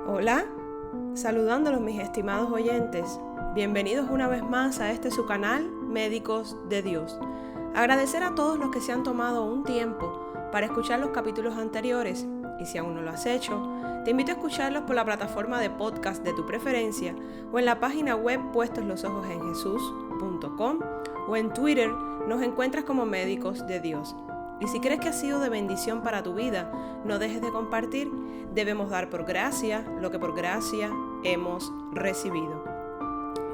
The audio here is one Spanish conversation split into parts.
Hola, saludándolos mis estimados oyentes. Bienvenidos una vez más a su canal Médicos de Dios. Agradecer a todos los que se han tomado un tiempo para escuchar los capítulos anteriores y si aún no lo has hecho, te invito a escucharlos por la plataforma de podcast de tu preferencia o en la página web puestoslosojosenjesus.com o en Twitter nos encuentras como Médicos de Dios. Y si crees que ha sido de bendición para tu vida, no dejes de compartir. Debemos dar por gracia lo que por gracia hemos recibido.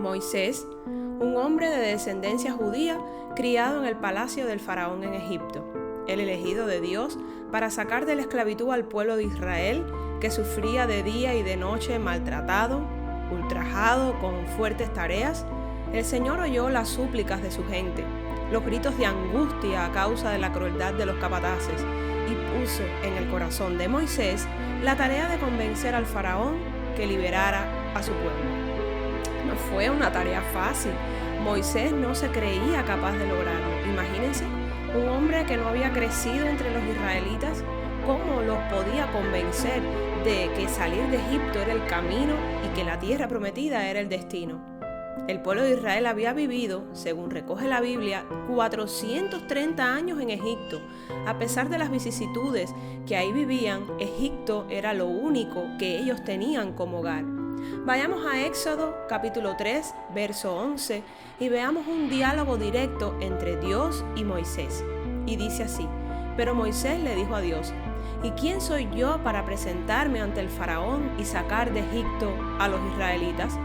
Moisés, un hombre de descendencia judía, criado en el palacio del faraón en Egipto, el elegido de Dios para sacar de la esclavitud al pueblo de Israel, que sufría de día y de noche maltratado, ultrajado con fuertes tareas. El Señor oyó las súplicas de su gente, los gritos de angustia a causa de la crueldad de los capataces, y puso en el corazón de Moisés la tarea de convencer al faraón que liberara a su pueblo. No fue una tarea fácil. Moisés no se creía capaz de lograrlo. Imagínense, un hombre que no había crecido entre los israelitas, ¿cómo los podía convencer de que salir de Egipto era el camino y que la tierra prometida era el destino? El pueblo de Israel había vivido, según recoge la Biblia, 430 años en Egipto. A pesar de las vicisitudes que ahí vivían, Egipto era lo único que ellos tenían como hogar. Vayamos a Éxodo capítulo 3, verso 11 y veamos un diálogo directo entre Dios y Moisés. Y dice así: pero Moisés le dijo a Dios: ¿y quién soy yo para presentarme ante el faraón y sacar de Egipto a los israelitas?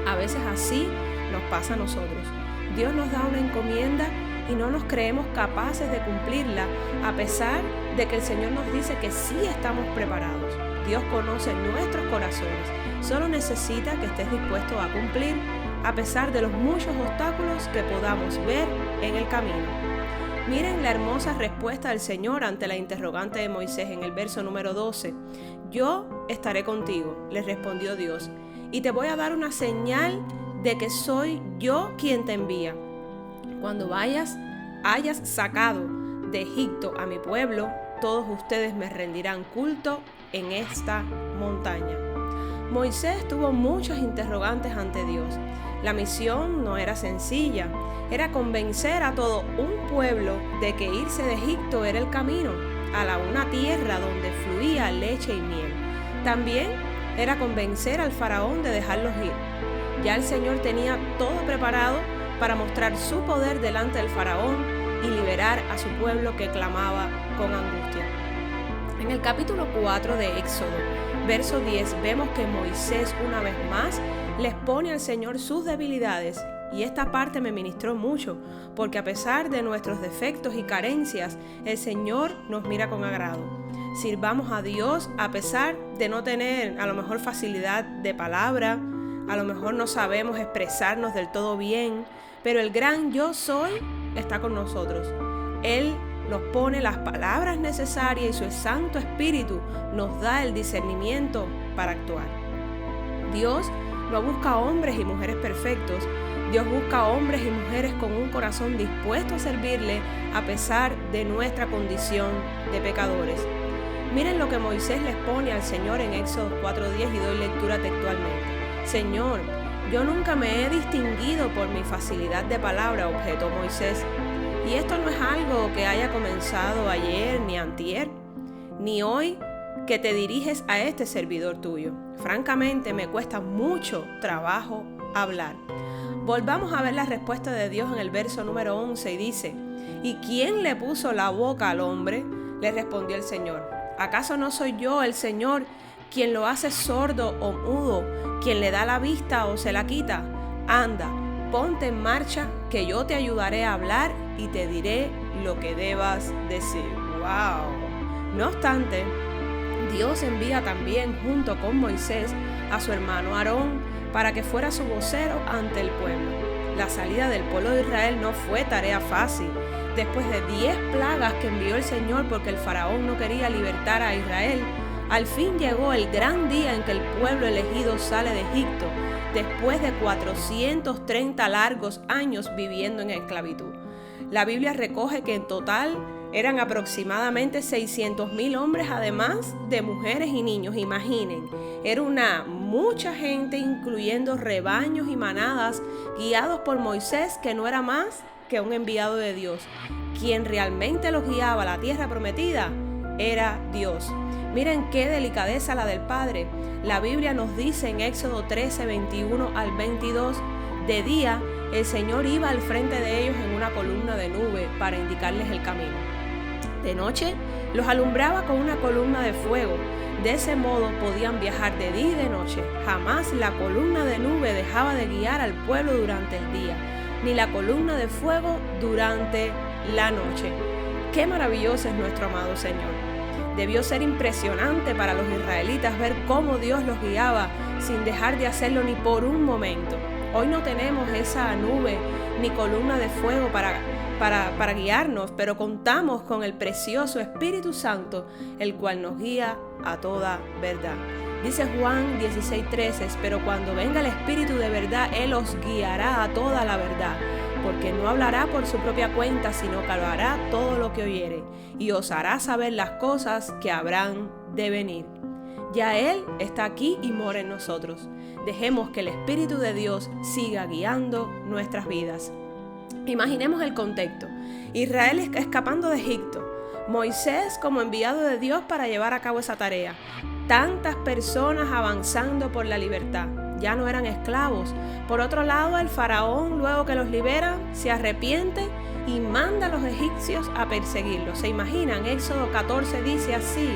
A veces así nos pasa a nosotros. Dios nos da una encomienda y no nos creemos capaces de cumplirla, a pesar de que el Señor nos dice que sí estamos preparados. Dios conoce nuestros corazones, solo necesita que estés dispuesto a cumplir, a pesar de los muchos obstáculos que podamos ver en el camino. Miren la hermosa respuesta del Señor ante la interrogante de Moisés en el verso número 12. Yo estaré contigo, le respondió Dios, y te voy a dar una señal de que soy yo quien te envía. Cuando hayas sacado de Egipto a mi pueblo, todos ustedes me rendirán culto en esta montaña. Moisés tuvo muchos interrogantes ante Dios. La misión no era sencilla, era convencer a todo un pueblo de que irse de Egipto era el camino a una tierra donde fluía leche y miel. También era convencer al faraón de dejarlos ir. Ya el Señor tenía todo preparado para mostrar su poder delante del faraón y liberar a su pueblo que clamaba con angustia. En el capítulo 4 de Éxodo, verso 10, vemos que Moisés una vez más les pone al Señor sus debilidades. Y esta parte me ministró mucho, porque a pesar de nuestros defectos y carencias, el Señor nos mira con agrado. Sirvamos a Dios a pesar de no tener a lo mejor facilidad de palabra, a lo mejor no sabemos expresarnos del todo bien, pero el gran yo soy está con nosotros. Él nos pone las palabras necesarias y su Santo Espíritu nos da el discernimiento para actuar. Dios no busca hombres y mujeres perfectos. Dios busca hombres y mujeres con un corazón dispuesto a servirle a pesar de nuestra condición de pecadores. Miren lo que Moisés les pone al Señor en Éxodo 4:10 y doy lectura textualmente. Señor, yo nunca me he distinguido por mi facilidad de palabra, objetó Moisés. Y esto no es algo que haya comenzado ayer ni antier, ni hoy que te diriges a este servidor tuyo. Francamente me cuesta mucho trabajo hablar. Volvamos a ver la respuesta de Dios en el verso número 11 y dice: ¿y quién le puso la boca al hombre? Le respondió el Señor. ¿Acaso no soy yo el Señor quien lo hace sordo o mudo, quien le da la vista o se la quita? Anda, ponte en marcha, que yo te ayudaré a hablar y te diré lo que debas decir. ¡Wow! No obstante, Dios envía también junto con Moisés a su hermano Aarón para que fuera su vocero ante el pueblo. La salida del pueblo de Israel no fue tarea fácil. Después de 10 plagas que envió el Señor porque el faraón no quería libertar a Israel, al fin llegó el gran día en que el pueblo elegido sale de Egipto, después de 430 largos años viviendo en esclavitud. La Biblia recoge que en total Eran aproximadamente 600,000 hombres, además de mujeres y niños. Imaginen, era mucha gente, incluyendo rebaños y manadas, guiados por Moisés, que no era más que un enviado de Dios. Quien realmente los guiaba a la tierra prometida era Dios. Miren qué delicadeza la del Padre. La Biblia nos dice en Éxodo 13, 21 al 22, de día el Señor iba al frente de ellos en una columna de nube para indicarles el camino. De noche los alumbraba con una columna de fuego. De ese modo podían viajar de día y de noche. Jamás la columna de nube dejaba de guiar al pueblo durante el día, ni la columna de fuego durante la noche. ¡Qué maravilloso es nuestro amado Señor! Debió ser impresionante para los israelitas ver cómo Dios los guiaba sin dejar de hacerlo ni por un momento. Hoy no tenemos esa nube ni columna de fuego para guiarnos, pero contamos con el precioso Espíritu Santo, el cual nos guía a toda verdad. Dice Juan 16:13, pero cuando venga el Espíritu de verdad, Él os guiará a toda la verdad, porque no hablará por su propia cuenta, sino que hará todo lo que oyere, y os hará saber las cosas que habrán de venir. Ya Él está aquí y mora en nosotros. Dejemos que el Espíritu de Dios siga guiando nuestras vidas. Imaginemos el contexto. Israel escapando de Egipto. Moisés como enviado de Dios para llevar a cabo esa tarea. Tantas personas avanzando por la libertad. Ya no eran esclavos. Por otro lado, el faraón, luego que los libera, se arrepiente y manda a los egipcios a perseguirlos. ¿Se imaginan? Éxodo 14 dice así: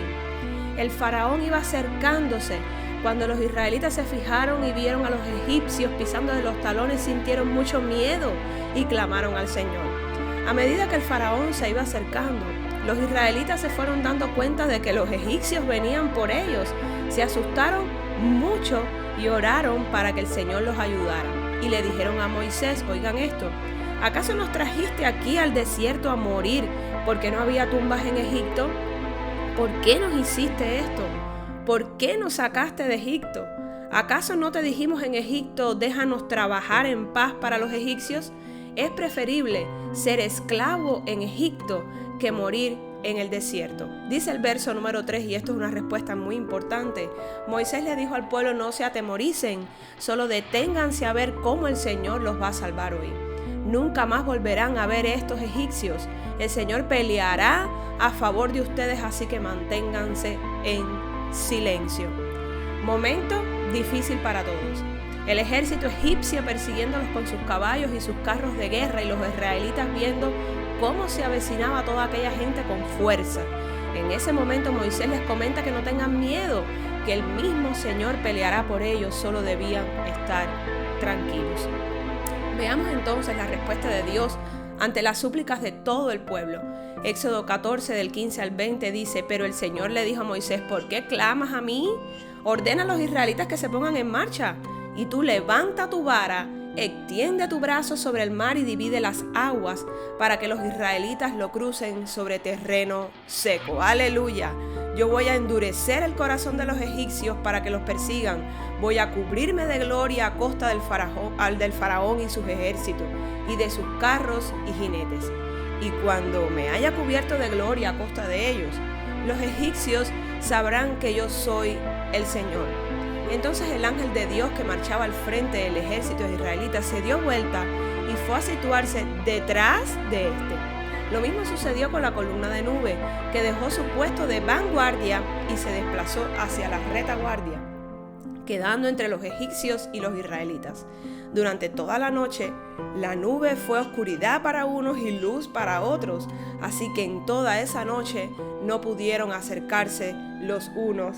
el faraón iba acercándose. Cuando los israelitas se fijaron y vieron a los egipcios pisando de los talones, sintieron mucho miedo y clamaron al Señor. A medida que el faraón se iba acercando, los israelitas se fueron dando cuenta de que los egipcios venían por ellos. Se asustaron mucho y oraron para que el Señor los ayudara. Y le dijeron a Moisés: oigan esto, ¿acaso nos trajiste aquí al desierto a morir porque no había tumbas en Egipto? ¿Por qué nos hiciste esto? ¿Por qué nos sacaste de Egipto? ¿Acaso no te dijimos en Egipto, déjanos trabajar en paz para los egipcios? Es preferible ser esclavo en Egipto que morir en el desierto. Dice el verso número 3, y esto es una respuesta muy importante. Moisés le dijo al pueblo: no se atemoricen, solo deténganse a ver cómo el Señor los va a salvar hoy. Nunca más volverán a ver estos egipcios. El Señor peleará a favor de ustedes, así que manténganse en silencio. Momento difícil para todos. El ejército egipcio persiguiéndolos con sus caballos y sus carros de guerra, y los israelitas viendo cómo se avecinaba toda aquella gente con fuerza. En ese momento Moisés les comenta que no tengan miedo, que el mismo Señor peleará por ellos, solo debían estar tranquilos. Veamos entonces la respuesta de Dios ante las súplicas de todo el pueblo. Éxodo 14 del 15 al 20 dice: pero el Señor le dijo a Moisés: ¿por qué clamas a mí? Ordena a los israelitas que se pongan en marcha, y tú levanta tu vara, extiende tu brazo sobre el mar y divide las aguas para que los israelitas lo crucen sobre terreno seco. ¡Aleluya! Yo voy a endurecer el corazón de los egipcios para que los persigan. Voy a cubrirme de gloria a costa del faraón y sus ejércitos, y de sus carros y jinetes. Y cuando me haya cubierto de gloria a costa de ellos, los egipcios sabrán que yo soy el Señor. Entonces el ángel de Dios que marchaba al frente del ejército israelita se dio vuelta y fue a situarse detrás de este. Lo mismo sucedió con la columna de nube, que dejó su puesto de vanguardia y se desplazó hacia la retaguardia, quedando entre los egipcios y los israelitas. Durante toda la noche, la nube fue oscuridad para unos y luz para otros, así que en toda esa noche no pudieron acercarse los unos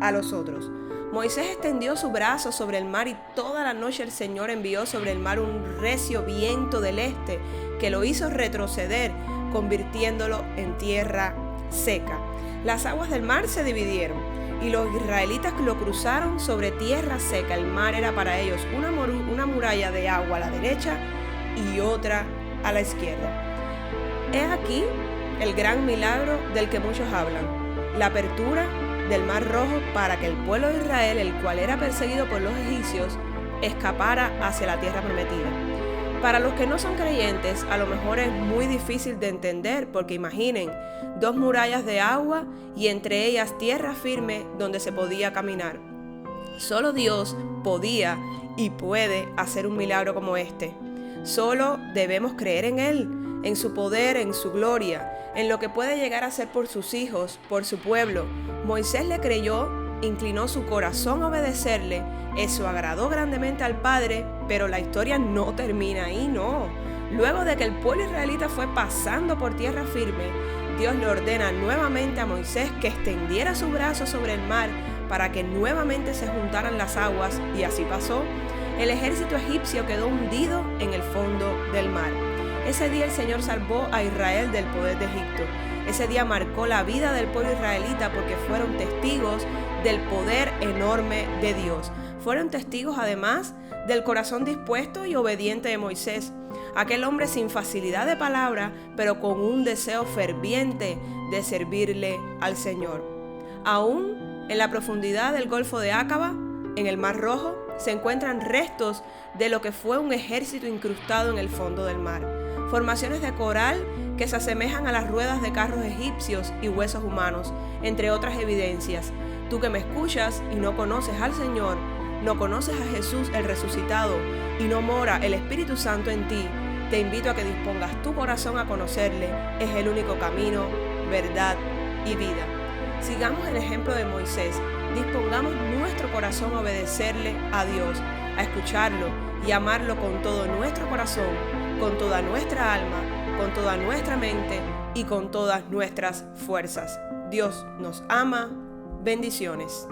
a los otros. Moisés extendió su brazo sobre el mar, y toda la noche el Señor envió sobre el mar un recio viento del este que lo hizo retroceder, convirtiéndolo en tierra seca. Las aguas del mar se dividieron y los israelitas lo cruzaron sobre tierra seca. El mar era para ellos una muralla de agua a la derecha y otra a la izquierda. He aquí el gran milagro del que muchos hablan: la apertura del Mar Rojo para que el pueblo de Israel, el cual era perseguido por los egipcios, escapara hacia la tierra prometida. Para los que no son creyentes, a lo mejor es muy difícil de entender, porque imaginen, 2 murallas de agua y entre ellas tierra firme donde se podía caminar. Solo Dios podía y puede hacer un milagro como este. Solo debemos creer en Él, en su poder, en su gloria, en lo que puede llegar a hacer por sus hijos, por su pueblo. Moisés le creyó, inclinó su corazón a obedecerle, eso agradó grandemente al Padre, pero la historia no termina ahí, no. Luego de que el pueblo israelita fue pasando por tierra firme, Dios le ordena nuevamente a Moisés que extendiera su brazo sobre el mar para que nuevamente se juntaran las aguas, y así pasó. El ejército egipcio quedó hundido en el fondo del mar. Ese día el Señor salvó a Israel del poder de Egipto. Ese día marcó la vida del pueblo israelita porque fueron testigos del poder enorme de Dios. Fueron testigos además del corazón dispuesto y obediente de Moisés, aquel hombre sin facilidad de palabra, pero con un deseo ferviente de servirle al Señor. Aún en la profundidad del Golfo de Acaba, en el Mar Rojo, se encuentran restos de lo que fue un ejército incrustado en el fondo del mar. Formaciones de coral que se asemejan a las ruedas de carros egipcios y huesos humanos, entre otras evidencias. Tú que me escuchas y no conoces al Señor, no conoces a Jesús el resucitado y no mora el Espíritu Santo en ti, te invito a que dispongas tu corazón a conocerle. Es el único camino, verdad y vida. Sigamos el ejemplo de Moisés. Dispongamos nuestro corazón a obedecerle a Dios, a escucharlo y amarlo con todo nuestro corazón, con toda nuestra alma, con toda nuestra mente y con todas nuestras fuerzas. Dios nos ama. Bendiciones.